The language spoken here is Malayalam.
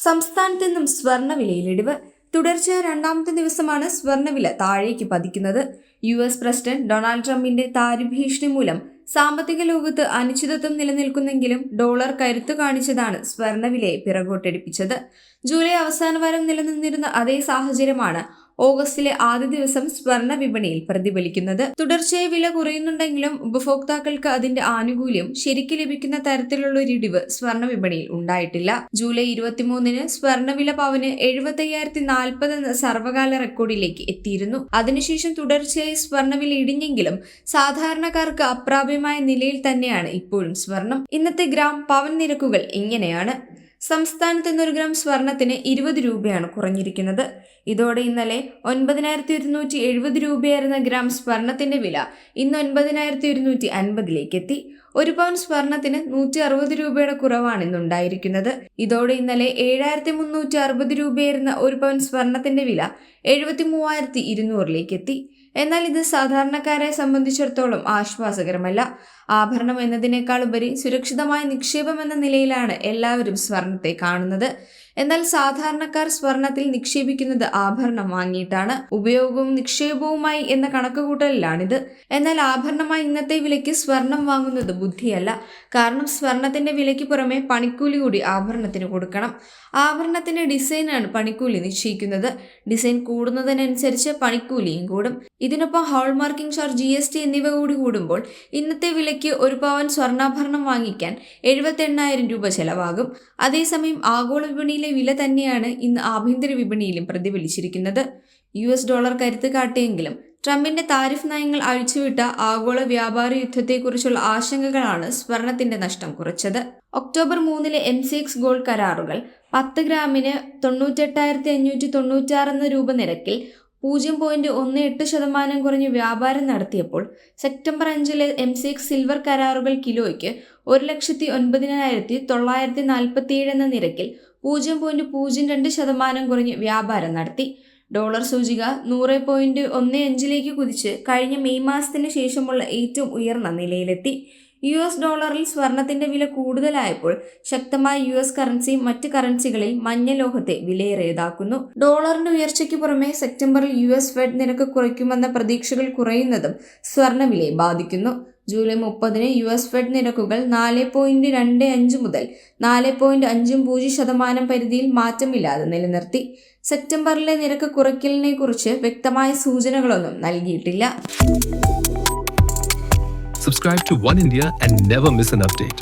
സംസ്ഥാനത്ത് നിന്നും സ്വർണ്ണവിലയിലിടിവ്. തുടർച്ചയായ രണ്ടാമത്തെ ദിവസമാണ് സ്വർണ്ണവില താഴേക്ക് പതിക്കുന്നത്. US പ്രസിഡന്റ് ഡൊണാൾഡ് ട്രംപിന്റെ താരിഫ് മൂലം സാമ്പത്തിക ലോകത്ത് അനിശ്ചിതത്വം നിലനിൽക്കുന്നെങ്കിലും ഡോളർ കരുത്തു കാണിച്ചതാണ് സ്വർണ്ണവിലയെ പിറകോട്ടടിപ്പിച്ചത്. ജൂലൈ അവസാന വാരം നിലനിന്നിരുന്ന അതേ സാഹചര്യമാണ് ഓഗസ്റ്റിലെ ആദ്യ ദിവസം സ്വർണ്ണ വിപണിയിൽ പ്രതിഫലിക്കുന്നത്. തുടർച്ചയായി വില കുറയുന്നുണ്ടെങ്കിലും ഉപഭോക്താക്കൾക്ക് അതിന്റെ ആനുകൂല്യം ശരിക്ക് ലഭിക്കുന്ന തരത്തിലുള്ള ഒരു ഇടിവ് സ്വർണ്ണ വിപണിയിൽ ഉണ്ടായിട്ടില്ല. ജൂലൈ 23-ന് സ്വർണ്ണവില പവന് 75,040 എന്ന സർവകാല റെക്കോർഡിലേക്ക് എത്തിയിരുന്നു. അതിനുശേഷം തുടർച്ചയായി സ്വർണ്ണവില ഇടിഞ്ഞെങ്കിലും സാധാരണക്കാർക്ക് അപ്രാപ്യമായ നിലയിൽ തന്നെയാണ് ഇപ്പോഴും സ്വർണം. ഇന്നത്തെ ഗ്രാം പവൻ നിരക്കുകൾ ഇങ്ങനെയാണ്. സംസ്ഥാനത്ത് ഇന്ന് 1 ഗ്രാം സ്വർണത്തിന് 20 രൂപയാണ് കുറഞ്ഞിരിക്കുന്നത്. ഇതോടെ ഇന്നലെ 9,170 രൂപയായിരുന്ന ഗ്രാം സ്വർണത്തിന്റെ വില ഇന്ന് 9,150 എത്തി. 1 പവൻ സ്വർണത്തിന് 160 രൂപയുടെ കുറവാണ് ഇന്നുണ്ടായിരിക്കുന്നത്. ഇതോടെ ഇന്നലെ 7,360 രൂപയായിരുന്ന 1 പവൻ സ്വർണത്തിന്റെ വില 73,200 എത്തി. എന്നാൽ ഇത് സാധാരണക്കാരെ സംബന്ധിച്ചിടത്തോളം ആശ്വാസകരമല്ല. ആഭരണം എന്നതിനേക്കാൾ ഉപരി സുരക്ഷിതമായ നിക്ഷേപം എന്ന നിലയിലാണ് എല്ലാവരും സ്വർണത്തെ കാണുന്നത്. എന്നാൽ സാധാരണക്കാർ സ്വർണത്തിൽ നിക്ഷേപിക്കുന്നത് ആഭരണം വാങ്ങിയിട്ടാണ്. ഉപയോഗവും നിക്ഷേപവുമായി എന്ന കണക്കുകൂട്ടലിലാണിത്. എന്നാൽ ആഭരണമായി ഇന്നത്തെ വിലയ്ക്ക് സ്വർണം വാങ്ങുന്നത് ബുദ്ധിയല്ല. കാരണം സ്വർണത്തിന്റെ വിലയ്ക്ക് പുറമെ പണിക്കൂലി കൂടി ആഭരണത്തിന് കൊടുക്കണം. ആഭരണത്തിന്റെ ഡിസൈനാണ് പണിക്കൂലി നിശ്ചയിക്കുന്നത്. ഡിസൈൻ കൂടുന്നതിനനുസരിച്ച് പണിക്കൂലിയും കൂടും. ഇതിനൊപ്പം ഹോൾമാർക്കിംഗ് ചാർജ്, GST എന്നിവ കൂടി കൂടുമ്പോൾ ഇന്നത്തെ വിലയ്ക്ക് 1 പവൻ സ്വർണ്ണാഭരണം വാങ്ങിക്കാൻ 78,000 രൂപ ചെലവാകും. അതേസമയം ആഗോള വിപണിയിലെ വില തന്നെയാണ് ഇന്ന് ആഭ്യന്തര വിപണിയിലും പ്രതിഫലിച്ചിരിക്കുന്നത്. US ഡോളർ കരുത്ത് കാട്ടിയെങ്കിലും ട്രംപിന്റെ താരിഫ് നയങ്ങൾ അഴിച്ചുവിട്ട ആഗോള വ്യാപാര യുദ്ധത്തെക്കുറിച്ചുള്ള ആശങ്കകളാണ് സ്വർണത്തിന്റെ നഷ്ടം കുറച്ചത്. ഒക്ടോബർ 3-ലെ MCX ഗോൾഡ് കരാറുകൾ 10 ഗ്രാമിന് 98,596 എന്ന രൂപ നിരക്കിൽ 0.18% കുറഞ്ഞ് വ്യാപാരം നടത്തിയപ്പോൾ സെപ്റ്റംബർ 5-ലെ MCX സിൽവർ കരാറുകൾ കിലോയ്ക്ക് 1,09,947 എന്ന നിരക്കിൽ 0.02% കുറഞ്ഞ് വ്യാപാരം നടത്തി. ഡോളർ സൂചിക 100.15 കുതിച്ച് കഴിഞ്ഞ മെയ് മാസത്തിന് ശേഷമുള്ള ഏറ്റവും ഉയർന്ന നിലയിലെത്തി. US ഡോളറിൽ സ്വർണത്തിന്റെ വില കൂടുതലായപ്പോൾ ശക്തമായ US കറൻസി മറ്റ് കറൻസികളിൽ മഞ്ഞ ലോഹത്തെ വിലയേറിയതാക്കുന്നു. ഡോളറിന്റെ ഉയർച്ചയ്ക്ക് പുറമെ സെപ്റ്റംബറിൽ US ഫെഡ് നിരക്ക് കുറയ്ക്കുമെന്ന പ്രതീക്ഷകൾ കുറയുന്നതും സ്വർണ്ണവിലയെ ബാധിക്കുന്നു. ജൂലൈ 30-ന് US ഫെഡ് നിരക്കുകൾ 4.25 മുതൽ 4.50% പരിധിയിൽ മാറ്റമില്ലാതെ നിലനിർത്തി. സെപ്റ്റംബറിലെ നിരക്ക് കുറയ്ക്കലിനെ കുറിച്ച് വ്യക്തമായ സൂചനകളൊന്നും നൽകിയിട്ടില്ല. Subscribe to One India and never miss an update.